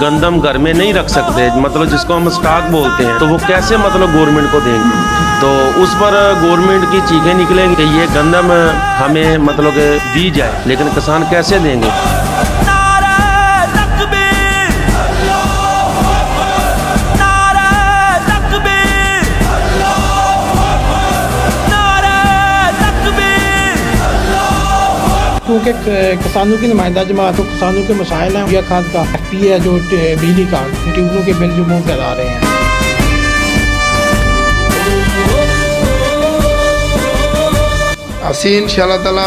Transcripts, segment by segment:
गंदम घर में नहीं रख सकते, मतलब जिसको हम स्टॉक बोलते हैं, तो वो कैसे मतलब गवर्नमेंट को देंगे। तो उस पर गवर्नमेंट की चीखें निकलेंगी कि ये गंदम हमें मतलब दी जाए, लेकिन किसान कैसे देंगे। क्योंकि किसानों की नुमाइंदा जमात तो किसानों के मसाइल हैं, या खाद का FP है जो बिजली का ट्यूबलों के बिल जो मुँह पे आ रहे हैं। ਅਸੀਂ ਇਨਸ਼ਾਅੱਲਾ ਤਾਲਾ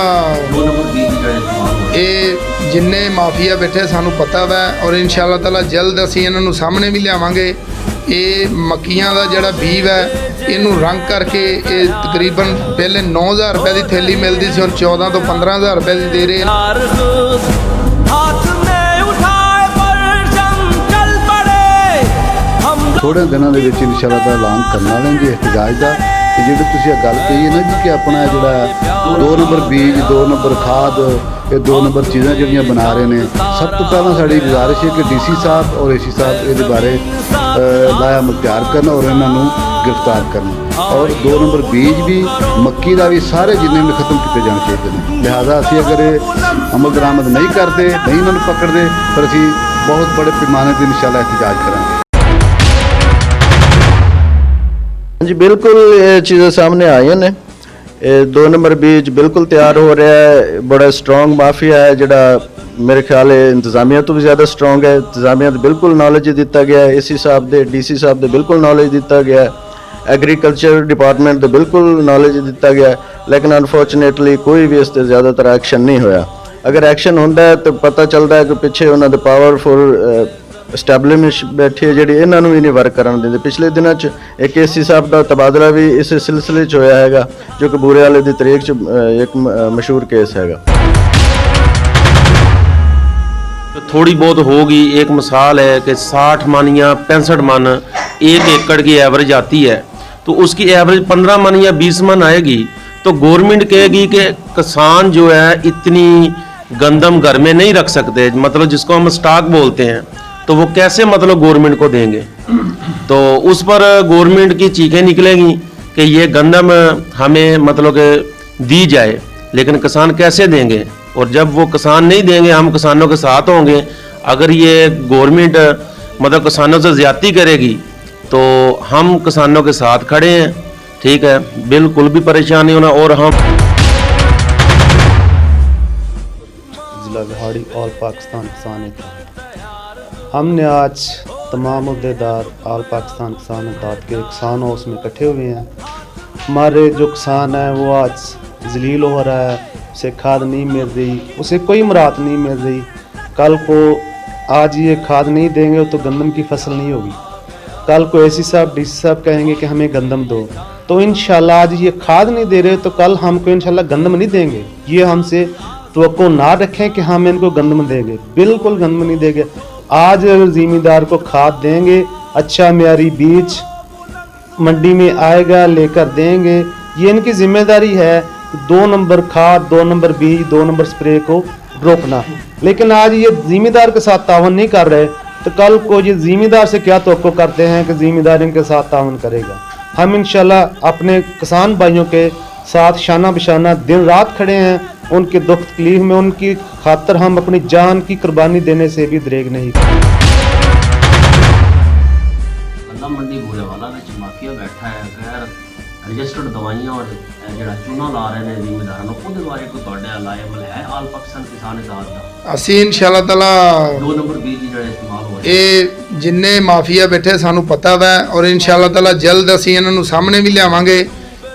ਇਹ ਜਿੰਨੇ ਮਾਫੀਆ ਬੈਠੇ ਸਾਨੂੰ ਪਤਾ ਵਾ ਔਰ ਇਨਸ਼ਾਅੱਲਾ ਤਾਲਾ ਜਲਦ ਅਸੀਂ ਇਹਨਾਂ ਨੂੰ ਸਾਹਮਣੇ ਵੀ ਲਿਆਵਾਂਗੇ। ਇਹ ਮੱਕੀਆਂ ਦਾ ਜਿਹੜਾ ਬੀਜ ਹੈ ਇਹਨੂੰ ਰੰਗ ਕਰਕੇ ਇਹ ਤਕਰੀਬਨ ਪਹਿਲੇ 9000 ਰੁਪਏ ਦੀ ਥੈਲੀ ਮਿਲਦੀ ਸੀ, ਹੁਣ 14 ਤੋਂ 15000 ਰੁਪਏ ਦੀ ਦੇ ਰਹੇ ਨੇ। ਥੋੜੇ ਦਿਨਾਂ ਦੇ ਵਿੱਚ ਇਨਸ਼ਾਅੱਲਾ ਤਾਲਾ ਐਲਾਨ ਕਰਨ ਵਾਲੇ ਜੀ ਇhtਜਾਜ ਦਾ। ਤੇ ਜਿਹੜੀ ਤੁਸੀਂ ਇਹ ਗੱਲ ਕਹੀ ਹੈ ਨਾ ਜੀ ਕਿ ਆਪਣਾ ਜਿਹੜਾ 2 ਨੰਬਰ ਬੀਜ 2 ਨੰਬਰ ਖਾਦ ਇਹ 2 ਨੰਬਰ ਚੀਜ਼ਾਂ ਜਿਹੜੀਆਂ ਬਣਾ ਰਹੇ ਨੇ, ਸਭ ਤੋਂ ਪਹਿਲਾਂ ਸਾਡੀ ਗੁਜ਼ਾਰਿਸ਼ ਹੈ ਕਿ DC ਸਾਹਿਬ ਔਰ AC ਸਾਹਿਬ ਇਹਦੇ ਬਾਰੇ ਲਾਇਆਮਤ ਤਿਆਰ ਕਰਨ ਔਰ ਇਹਨਾਂ ਨੂੰ गिरफ्तार करना। और 2 नंबर बीज भी मक्की का भी सारे जिन्हें भी खत्म किए जाने चाहिए हैं। लिहाजा असी अगर अमल दरामद नहीं करते, नहीं इन्होंने पकड़ते, फिर असी बहुत बड़े पैमाने पर इंशाअल्लाह एहतजाज करेंगे। जी बिल्कुल ये चीज़ें सामने आई ने। 2 नंबर बीज बिल्कुल तैयार हो रहा है, बड़ा स्ट्रॉन्ग माफिया है जोड़ा मेरे ख्याल है इंतजामिया तो भी ज़्यादा स्ट्रॉन्ग है। इंतजामिया तो बिल्कुल नॉलेज दिता गया है, AC साहब दे DC साहब दे बिल्कुल नॉलेज दिता गया है, एग्रीकल्चर डिपार्टमेंट तो बिल्कुल नॉलेज दिता गया है, लेकिन अनफॉर्चुनेटली कोई भी इस ते ज़्यादातर एक्शन नहीं होया। अगर एक्शन होंदा है तो पता चलता है कि पिछे उन्होंने पावरफुल एस्टैबलिश बैठी है जी इन्हों भी नहीं वर्क करन देंदे। पिछले दिनों एक AC साहब का तबादला भी इस सिलसिले च होया हैगा, जो कि बूरे वाले की तरीक च एक मशहूर केस हैगा। थोड़ी बहुत होगी, एक मिसाल है कि 60 मन या 65 मन 1 एकड़ की एवरेज आती है, तो उसकी एवरेज 15 मन या 20 मन आएगी, तो गवर्नमेंट कहेगी कि किसान जो है इतनी गंदम घर में नहीं रख सकते, मतलब जिसको हम स्टॉक बोलते हैं, तो वो कैसे मतलब गवर्नमेंट को देंगे। तो उस पर गवर्नमेंट की चीखें निकलेंगी कि ये गंदम हमें मतलब दी जाए, लेकिन किसान कैसे देंगे। और जब वो किसान नहीं देंगे, हम किसानों के साथ होंगे। अगर ये गवर्नमेंट मतलब किसानों से ज़्यादती करेगी तो हम किसानों के साथ खड़े हैं, ठीक है, बिल्कुल भी परेशान नहीं होना। और हम ज़िला बिहाड़ी ऑल पाकिस्तान किसान इत्तेहाद, हमने आज तमाम अहदेदार ऑल पाकिस्तान किसान इत्तेहाद के किसान हाउस में इकट्ठे हुए हैं। हमारे जो किसान हैं वो आज जलील हो रहा है, उसे खाद नहीं मिल रही, उसे कोई मुराद नहीं मिल रही। कल को आज ये खाद नहीं देंगे तो गंदम की फसल नहीं होगी। कल को AC साहब DC साहब कहेंगे कि हमें गंदम दो, तो इंशाल्लाह आज ये खाद नहीं दे रहे तो कल हमको इंशाल्लाह गंदम नहीं देंगे। ये हमसे तवक्को ना रखें कि हम इनको गंदम देंगे, बिल्कुल गंदम नहीं देंगे। आज ज़मींदार को खाद देंगे, अच्छा मेयारी बीज मंडी में आएगा लेकर देंगे, ये इनकी जिम्मेदारी है। 2 नंबर खाद 2 नंबर बीज 2 नंबर स्प्रे को रोकना, लेकिन आज ये ज़मींदार के साथ तावन नहीं कर रहे, तो कल को ये ज़मींदार से क्या तवक्को करते हैं कि ज़मींदार इनके साथ तावन करेगा। हम इंशाल्लाह अपने किसान भाइयों के साथ शाना बशाना दिन रात खड़े हैं, उनके दुख तकलीफ में उनकी खातर हम अपनी जान की कुर्बानी देने से भी दरेग नहीं। मंडी भूलेवाला माफिया बैठा है, गैर रजिस्टर्ड दवाइयां और ਜਿਹੜਾ ਚੂਨਾ ਲਾ ਰਹੇ ਨੇ ਜ਼ਿਮੀਂਦਾਰਾਂ ਨੂੰ, ਉਹਦੇ ਬਾਰੇ ਕੋਈ ਤੁਹਾਡਾ ਲਾਇਮਲ ਹੈ ਆਲ ਪਾਕਿਸਤਾਨ ਕਿਸਾਨ ਇਤਿਹਾਦ ਦਾ। ਅਸੀਂ ਇਨਸ਼ਾਅੱਲਾ ਤਾਲਾ 2 ਨੰਬਰ ਬੀਜ ਜਿਹੜਾ ਇਸਤੇਮਾਲ ਹੋ ਰਿਹਾ ਇਹ ਜਿੰਨੇ ਮਾਫੀਆ ਬੈਠੇ ਸਾਨੂੰ ਪਤਾ ਵਾ ਔਰ ਇਨਸ਼ਾਅੱਲਾ ਤਾਲਾ ਜਲਦ ਅਸੀਂ ਇਹਨਾਂ ਨੂੰ ਸਾਹਮਣੇ ਵੀ ਲਿਆਵਾਂਗੇ।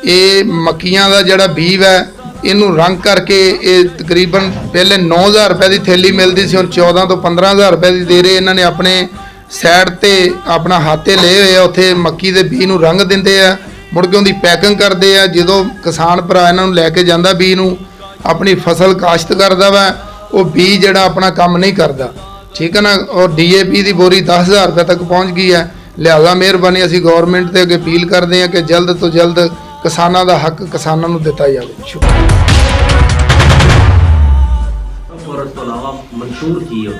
ਇਹ ਮੱਕੀਆਂ ਦਾ ਜਿਹੜਾ ਬੀਜ ਹੈ ਇਹਨੂੰ ਰੰਗ ਕਰਕੇ ਇਹ ਤਕਰੀਬਨ ਪਹਿਲੇ 9000 ਰੁਪਏ ਦੀ ਥੈਲੀ ਮਿਲਦੀ ਸੀ, ਹੁਣ 14 ਤੋਂ 15000 ਰੁਪਏ ਦੀ ਦੇ ਰਹੇ। ਇਹਨਾਂ ਨੇ ਆਪਣੇ ਸਾਈਡ ਤੇ ਆਪਣਾ ਹੱਥੇ ਲਏ ਹੋਏ ਆ, ਉੱਥੇ ਮੱਕੀ ਦੇ ਬੀਜ ਨੂੰ ਰੰਗ ਦਿੰਦੇ ਆ, ਮੁੜ ਕੇ ਉਹਦੀ ਪੈਕਿੰਗ ਕਰਦੇ ਆ। ਜਦੋਂ ਕਿਸਾਨ ਭਰਾ ਇਹਨਾਂ ਨੂੰ ਲੈ ਕੇ ਜਾਂਦਾ ਬੀਜ ਨੂੰ, ਆਪਣੀ ਫਸਲ ਕਾਸ਼ਤ ਕਰਦਾ ਵਾ, ਉਹ ਬੀਜ ਜਿਹੜਾ ਆਪਣਾ ਕੰਮ ਨਹੀਂ ਕਰਦਾ, ਠੀਕ ਹੈ ਨਾ। ਔਰ DAP ਦੀ ਬੋਰੀ 10000 ਰੁਪਏ ਤੱਕ ਪਹੁੰਚ ਗਈ ਹੈ। ਲਿਹਾਜ਼ਾ ਮਿਹਰਬਾਨੀ ਅਸੀਂ ਗਵਰਨਮੈਂਟ ਤੇ ਅੱਗੇ ਅਪੀਲ ਕਰਦੇ ਹਾਂ ਕਿ ਜਲਦ ਤੋਂ ਜਲਦ ਕਿਸਾਨਾਂ ਦਾ ਹੱਕ ਕਿਸਾਨਾਂ ਨੂੰ ਦਿੱਤਾ ਜਾਵੇ। ਸ਼ੁਕਰੀਆ। और इस तो इलावा मंशूर की हो?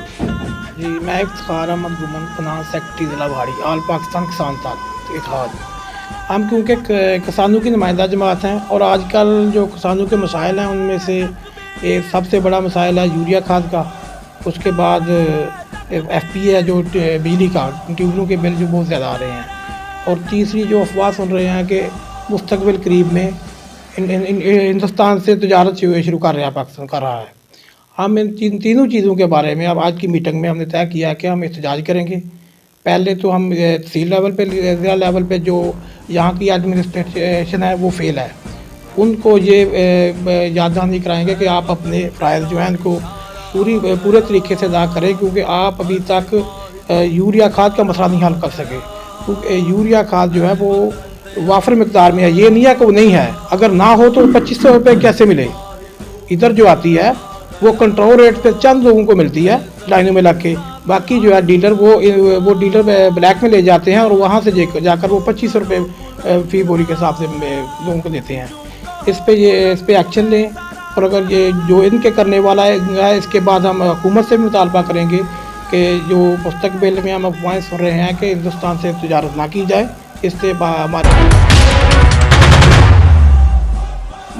जी मैं इफ्तिखार अहमद गुमन फिनांस सेक्रेटरी ज़िला भाड़ी ऑल पाकिस्तान किसान इत्तेहाद। हम क्योंकि किसानों की नुमाइंदा जमात हैं और आजकल जो किसानों के मसाइल हैं उनमें से एक सबसे बड़ा मसाइल है यूरिया खाद का, उसके बाद FPA है जो बिजली का ट्यूबलों के बिल जो बहुत ज़्यादा आ रहे हैं, और तीसरी जो अफवाह सुन रहे हैं कि मुस्तकबिल करीब में हिंदुस्तान से तजारत शुरू कर रहा है। हम इन तीनों चीज़ों के बारे में अब आज की मीटिंग में हमने तय किया कि हम एहतजाज करेंगे। पहले तो हम तहसील लेवल पे, ज़िला लेवल पे जो यहाँ की एडमिनिस्ट्रेशन है वो फेल है, उनको ये याद दहानी कराएंगे कि आप अपने फ़राइज़ जो हैं इनको पूरे तरीके से अदा करें, क्योंकि आप अभी तक यूरिया खाद का मसला नहीं हल कर सके। क्योंकि यूरिया खाद जो है वो वाफर मकदार में है, ये नहीं है कि वो नहीं है। अगर ना हो तो 2500 रुपये कैसे मिले? इधर जो आती है वो कंट्रोल रेट पे चंद लोगों को मिलती है लाइनों में लग के, बाकी जो है डीलर वो डीलर ब्लैक में ले जाते हैं और वहाँ से जाकर वो 2500 रुपये फी बोरी के हिसाब से लोगों को देते हैं। इस पे एक्शन लें, और अगर ये जो इनके करने वाला है इसके बाद हम हुकूमत से भी मुतालबा करेंगे कि जो मुस्तकबिल में हम अफवाहें सुन रहे हैं कि हिंदुस्तान से तजारत ना की जाए, इससे हमारे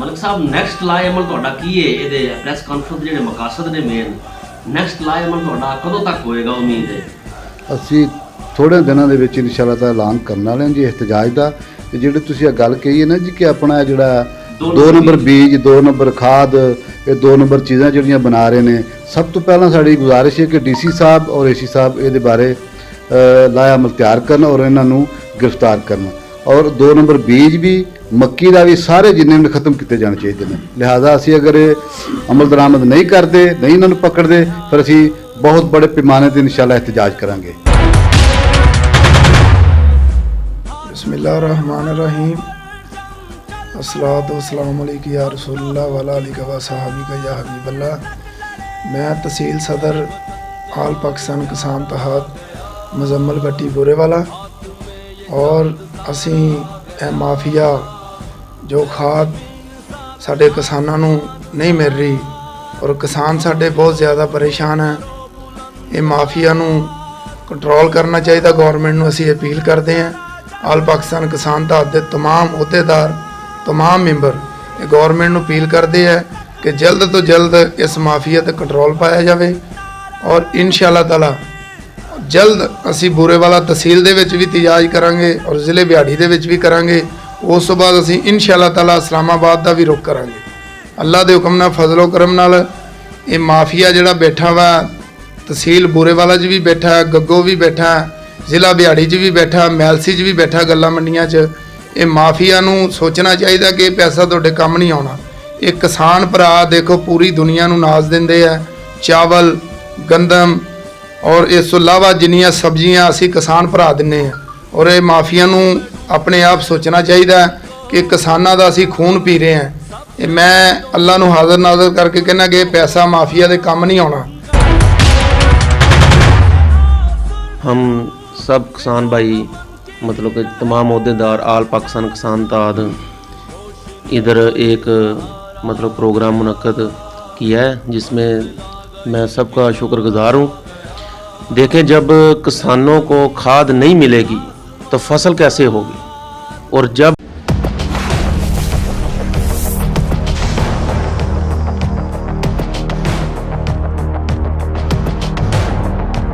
मलिक साहब नैक्सट लाए अमल ਤੁਹਾਡਾ ਕੀ ਹੈ? ਇਹਦੇ ਪ੍ਰੈਸ ਕਾਨਫਰੰਸ ਜਿਹੜੇ ਮਕਾਸਦ ਨੇ ਮੇਨ ਨੈਕਸਟ ਲਾਏ ਅਮਲ ਤੁਹਾਡਾ ਕਦੋਂ ਤੱਕ ਹੋਏਗਾ ਉਮੀਦ ਹੈ? ਅਸੀਂ ਥੋੜ੍ਹੇ ਦਿਨਾਂ ਦੇ ਵਿੱਚ ਇਨਸ਼ਾਅੱਲਾ ਤਾਂ ਐਲਾਨ ਕਰਨ ਵਾਲੇ ਹਾਂ ਜੀ ਇhtਜਾਜ ਦਾ। ਤੇ ਜਿਹੜੇ ਤੁਸੀਂ ਇਹ ਗੱਲ ਕਹੀ ਹੈ ਨਾ ਜੀ ਕਿ ਆਪਣਾ ਜਿਹੜਾ 2 ਨੰਬਰ ਬੀਜ 2 ਨੰਬਰ ਖਾਦ ਇਹ 2 ਨੰਬਰ ਚੀਜ਼ਾਂ ਜਿਹੜੀਆਂ ਬਣਾ ਰਹੇ ਨੇ, ਸਭ ਤੋਂ ਪਹਿਲਾਂ ਸਾਡੀ ਗੁਜ਼ਾਰਿਸ਼ ਹੈ ਕਿ DC ਸਾਹਿਬ ਔਰ AC ਸਾਹਿਬ ਇਹਦੇ ਬਾਰੇ ਲਾਇਆ ਅਮਲ ਤਿਆਰ ਕਰਨ ਔਰ ਇਹਨਾਂ ਨੂੰ गिरफ्तार करना, और 2 नंबर बीज भी मक्की का भी सारे जिन्ने भी खत्म किए जाने चाहिए हैं। लिहाजा असी अगर अमल दरामद नहीं करते, नहीं इन्होंने पकड़ते, फिर असी बहुत बड़े पैमाने पर इंशाअल्लाह एहतजाज करांगे। बिस्मिल्लाहिर्रहमानिर्रहीम, अस्सलातु वस्सलामु अलैका या रसूलल्लाह व अला आलिका व सहाबिका या हबीबल्लाह। मैं तहसील सदर आल पाकिस्तान किसान इत्तेहाद मुजम्मल भट्टी बोरेवाला, और असी माफिया जो खाद साढ़े किसानों नूं नहीं मिल रही और किसान साढ़े बहुत ज़्यादा परेशान है, ये माफिया नूं कंट्रोल करना चाहिए। गौरमेंट नूं असी अपील करते हैं, आल पाकिस्तान किसान इत्तेहाद दे तमाम अहदेदार तमाम मैंबर ये गौरमेंट नूं अपील करते हैं कि जल्द तो जल्द इस माफिया ते कंट्रोल पाया जाए, और इंशाअल्लाह ताला जल्द असी बूरेवाला तहसील दे विच भी इhtजाज करांगे और ज़िले बिहाड़ी दे विच भी करांगे। उस तो बाद असी इंशाअल्लाह ताला इस्लामाबाद का भी रुख करांगे। अल्लाह के हुक्म नाल फजलो करम नाल ये माफिया जिहड़ा बैठा वा तहसील बूरेवाला च भी बैठा है, गग्गो भी बैठा है, ज़िला बिहाड़ी च भी बैठा, मैलसी च भी बैठा, गल्ला मंडियां च, ये माफिया नूं सोचना चाहिए कि पैसा तुहाडे काम नहीं आउणा। ये किसान भरा देखो पूरी दुनिया नूं नाज दिंदे है, चावल गंदम और इस तो इलावा जिन्नियां सब्जियां असी किसान भरा दिन्ने हैं, और ये माफिया नूं अपने आप सोचना चाहिए कि किसानां दा असी खून पी रहे हैं। ये मैं अल्लाह नूं हाज़र नाज़र करके कहना कि पैसा माफिया दे काम नहीं आउणा। हम सब किसान भाई मतलब कि तमाम अहदेदार आल पाकिस्तान किसान इत्तेहाद इधर एक मतलब प्रोग्राम मुनक्कद किया है, जिसमें मैं सबका शुक्रगुजार हूँ। देखें, जब किसानों को खाद नहीं मिलेगी तो फसल कैसे होगी, और जब